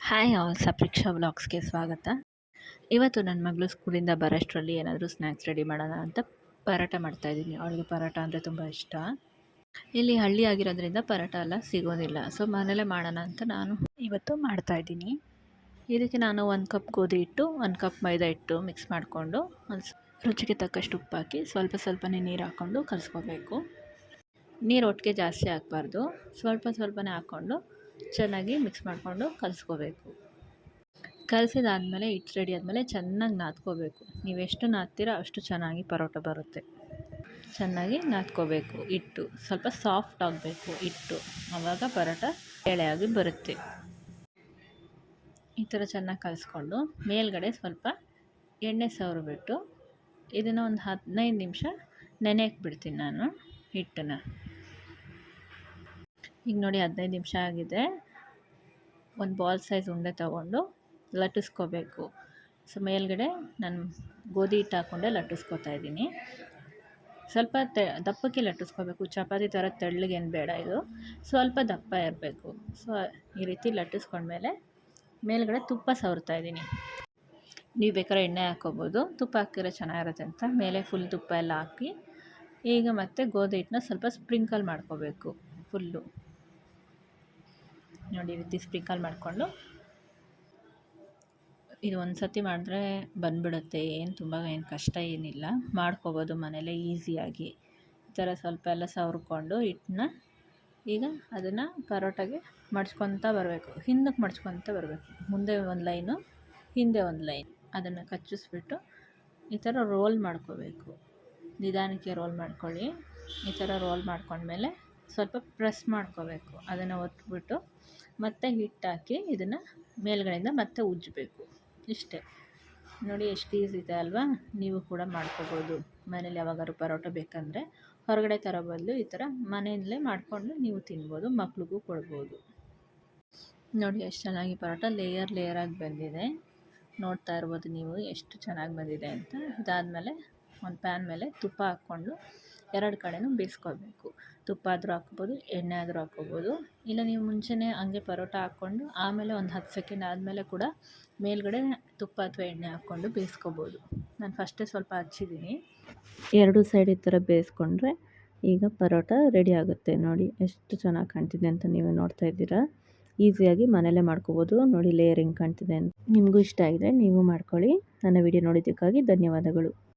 Hi all, ಸಪ್ರೀಕ್ಷಾ ವ್ಲಾಗ್ಸ್ಗೆ ಸ್ವಾಗತ. ಇವತ್ತು ನನ್ನ ಮಗಳು ಸ್ಕೂಲಿಂದ ಬರೋಷ್ಟರಲ್ಲಿ ಏನಾದರೂ ಸ್ನ್ಯಾಕ್ಸ್ ರೆಡಿ ಮಾಡೋಣ ಅಂತ ಪರೋಟ ಮಾಡ್ತಾಯಿದ್ದೀನಿ. ಅವಳಿಗೆ ಪರೋಟ ಅಂದರೆ ತುಂಬ ಇಷ್ಟ. ಇಲ್ಲಿ ಹಳ್ಳಿ ಆಗಿರೋದ್ರಿಂದ ಪರೋಟ ಎಲ್ಲ ಸಿಗೋದಿಲ್ಲ, ಸೊ ಮನೇಲೇ ಮಾಡೋಣ ಅಂತ ನಾನು ಇವತ್ತು ಮಾಡ್ತಾಯಿದ್ದೀನಿ. ಇದಕ್ಕೆ ನಾನು 1 ಕಪ್ ಗೋಧಿ ಹಿಟ್ಟು, 1 ಕಪ್ ಮೈದಾ ಹಿಟ್ಟು ಮಿಕ್ಸ್ ಮಾಡಿಕೊಂಡು ರುಚಿಗೆ ತಕ್ಕಷ್ಟು ಉಪ್ಪು ಹಾಕಿ ಸ್ವಲ್ಪನೇ ನೀರು ಹಾಕ್ಕೊಂಡು ಕಲಿಸ್ಕೋಬೇಕು. ನೀರು ಒಟ್ಟಿಗೆ ಜಾಸ್ತಿ ಹಾಕಬಾರ್ದು, ಸ್ವಲ್ಪನೇ ಹಾಕ್ಕೊಂಡು ಚೆನ್ನಾಗಿ ಮಿಕ್ಸ್ ಮಾಡಿಕೊಂಡು ಕಲಿಸ್ಕೋಬೇಕು. ಕಲಸಿದಾದಮೇಲೆ ಹಿಟ್ಟು ರೆಡಿ ಆದಮೇಲೆ ಚೆನ್ನಾಗಿ ನಾದ್ಕೋಬೇಕು. ನೀವು ಎಷ್ಟು ನಾದ್ತೀರೋ ಅಷ್ಟು ಚೆನ್ನಾಗಿ ಪರೋಟ ಬರುತ್ತೆ. ಚೆನ್ನಾಗಿ ನಾದ್ಕೋಬೇಕು. ಹಿಟ್ಟು ಸ್ವಲ್ಪ ಸಾಫ್ಟ್ ಆಗಬೇಕು ಹಿಟ್ಟು, ಆವಾಗ ಪರೋಟ ಎಳೆಯಾಗಿ ಬರುತ್ತೆ. ಈ ಥರ ಚೆನ್ನಾಗಿ ಕಲಿಸ್ಕೊಂಡು ಮೇಲ್ಗಡೆ ಸ್ವಲ್ಪ ಎಣ್ಣೆ ಸವರಿಬಿಟ್ಟು ಇದನ್ನು ಒಂದು 15 ನಿಮಿಷ ನೆನೆಯಕ್ಕೆ ಬಿಡ್ತೀನಿ ನಾನು ಹಿಟ್ಟನ್ನು. ಈಗ ನೋಡಿ 15 ನಿಮಿಷ ಆಗಿದೆ. ಒಂದು ಬಾಲ್ ಸೈಜ್ ಉಂಡೆ ತೊಗೊಂಡು ಲಟ್ಟಿಸ್ಕೋಬೇಕು. ಸೊ ಮೇಲ್ಗಡೆ ನಾನು ಗೋಧಿ ಹಿಟ್ಟು ಹಾಕ್ಕೊಂಡೆ ಲಟ್ಟಿಸ್ಕೊತಾ ಇದ್ದೀನಿ. ಸ್ವಲ್ಪ ದಪ್ಪಕ್ಕೆ ಲಟ್ಟಿಸ್ಕೋಬೇಕು. ಚಪಾತಿ ಥರ ತೆಳ್ಳಗೇನು ಬೇಡ, ಇದು ಸ್ವಲ್ಪ ದಪ್ಪ ಇರಬೇಕು. ಸೊ ಈ ರೀತಿ ಲಟ್ಟಿಸ್ಕೊಂಡ್ಮೇಲೆ ಮೇಲ್ಗಡೆ ತುಪ್ಪ ಸವರ್ತಾ ಇದ್ದೀನಿ. ನೀವು ಬೇಕಾದ್ರೆ ಎಣ್ಣೆ ಹಾಕ್ಕೋಬೋದು, ತುಪ್ಪ ಹಾಕಿದ್ರೆ ಚೆನ್ನಾಗಿರುತ್ತೆ ಅಂತ ಮೇಲೆ ಫುಲ್ ತುಪ್ಪ ಎಲ್ಲ ಹಾಕಿ ಈಗ ಮತ್ತೆ ಗೋಧಿ ಹಿಟ್ಟನ್ನ ಸ್ವಲ್ಪ ಸ್ಪ್ರಿಂಕಲ್ ಮಾಡ್ಕೋಬೇಕು. ಫುಲ್ಲು ನೋಡಿ ಈ ರೀತಿ ಸ್ಪ್ರಿಂಕಲ್ ಮಾಡಿಕೊಂಡು ಇದು ಒಂದು ಸತಿ ಮಾಡಿದ್ರೆ ಬಂದ್ಬಿಡುತ್ತೆ. ಏನು ಕಷ್ಟ ಏನಿಲ್ಲ, ಮಾಡ್ಕೋಬೋದು ಮನೇಲೇ ಈಸಿಯಾಗಿ. ಈ ಥರ ಸ್ವಲ್ಪ ಎಲ್ಲ ಸವರ್ಕೊಂಡು ಹಿಟ್ಟನ್ನ ಈಗ ಅದನ್ನು ಪರೋಟಾಗೆ ಮಡ್ಚ್ಕೊತಾ ಬರಬೇಕು. ಹಿಂದಕ್ಕೆ ಮಡ್ಚ್ಕೊತಾ ಬರಬೇಕು. ಮುಂದೆ ಒಂದು ಲೈನು, ಹಿಂದೆ ಒಂದು ಲೈನ್, ಅದನ್ನು ಕಚ್ಚಿಸ್ಬಿಟ್ಟು ಈ ಥರ ರೋಲ್ ಮಾಡ್ಕೋಬೇಕು. ನಿಧಾನಕ್ಕೆ ರೋಲ್ ಮಾಡ್ಕೊಳ್ಳಿ. ಈ ಥರ ರೋಲ್ ಮಾಡ್ಕೊಂಡ್ಮೇಲೆ ಸ್ವಲ್ಪ ಪ್ರೆಸ್ ಮಾಡ್ಕೋಬೇಕು. ಅದನ್ನು ಒತ್ಬಿಟ್ಟು ಮತ್ತೆ ಹಿಟ್ಟು ಹಾಕಿ ಇದನ್ನು ಮೇಲ್ಗಡೆಯಿಂದ ಮತ್ತೆ ಉಜ್ಜಬೇಕು. ಇಷ್ಟೇ. ನೋಡಿ ಎಷ್ಟು ಈಸಿ ಇದೆ ಅಲ್ವಾ? ನೀವು ಕೂಡ ಮಾಡ್ಕೋಬೋದು ಮನೇಲಿ. ಯಾವಾಗಾದ್ರು ಪರೋಟ ಬೇಕಂದರೆ ಹೊರಗಡೆ ತರೋ ಬದಲು ಈ ಥರ ಮನೆಯಲ್ಲೇ ಮಾಡಿಕೊಂಡು ನೀವು ತಿನ್ಬೋದು, ಮಕ್ಳಿಗೂ ಕೊಡ್ಬೋದು. ನೋಡಿ ಎಷ್ಟು ಚೆನ್ನಾಗಿ ಪರೋಟ ಲೇಯರಾಗಿ ಬಂದಿದೆ. ನೋಡ್ತಾ ಇರ್ಬೋದು ನೀವು ಎಷ್ಟು ಚೆನ್ನಾಗಿ ಬಂದಿದೆ ಅಂತ. ಇದಾದಮೇಲೆ ಒಂದು ಪ್ಯಾನ್ ಮೇಲೆ ತುಪ್ಪ ಹಾಕ್ಕೊಂಡು 2 ಕಡೆನೂ ಬೇಯಿಸ್ಕೋಬೇಕು. ತುಪ್ಪ ಆದರೂ ಹಾಕ್ಬೋದು, ಎಣ್ಣೆ ಆದರೂ ಹಾಕ್ಕೋಬೋದು. ಇಲ್ಲ ನೀವು ಮುಂಚೆನೇ ಹಂಗೆ ಪರೋಟ ಹಾಕ್ಕೊಂಡು ಆಮೇಲೆ ಒಂದು 10 ಸೆಕೆಂಡ್ ಆದಮೇಲೆ ಕೂಡ ಮೇಲ್ಗಡೆ ತುಪ್ಪ ಅಥವಾ ಎಣ್ಣೆ ಹಾಕ್ಕೊಂಡು ಬೇಯಿಸ್ಕೋಬೋದು. ನಾನು ಫಸ್ಟೇ ಸ್ವಲ್ಪ ಹಚ್ಚಿದ್ದೀನಿ. 2 ಸೈಡ್ ಈ ಥರ ಬೇಯಿಸ್ಕೊಂಡ್ರೆ ಈಗ ಪರೋಟ ರೆಡಿ ಆಗುತ್ತೆ. ನೋಡಿ ಎಷ್ಟು ಚೆನ್ನಾಗಿ ಕಾಣ್ತಿದೆ ಅಂತ ನೀವು ನೋಡ್ತಾ ಇದ್ದೀರಾ. ಈಸಿಯಾಗಿ ಮನೆಯಲ್ಲೇ ಮಾಡ್ಕೋಬೋದು. ನೋಡಿ ಲೇಯರ್ ಹೆಂಗೆ ಕಾಣ್ತಿದೆ ಅಂತ. ನಿಮಗೂ ಇಷ್ಟ ಆಗಿದ್ರೆ ನೀವು ಮಾಡ್ಕೊಳ್ಳಿ. ನನ್ನ ವಿಡಿಯೋ ನೋಡಿದ್ದಕ್ಕಾಗಿ ಧನ್ಯವಾದಗಳು.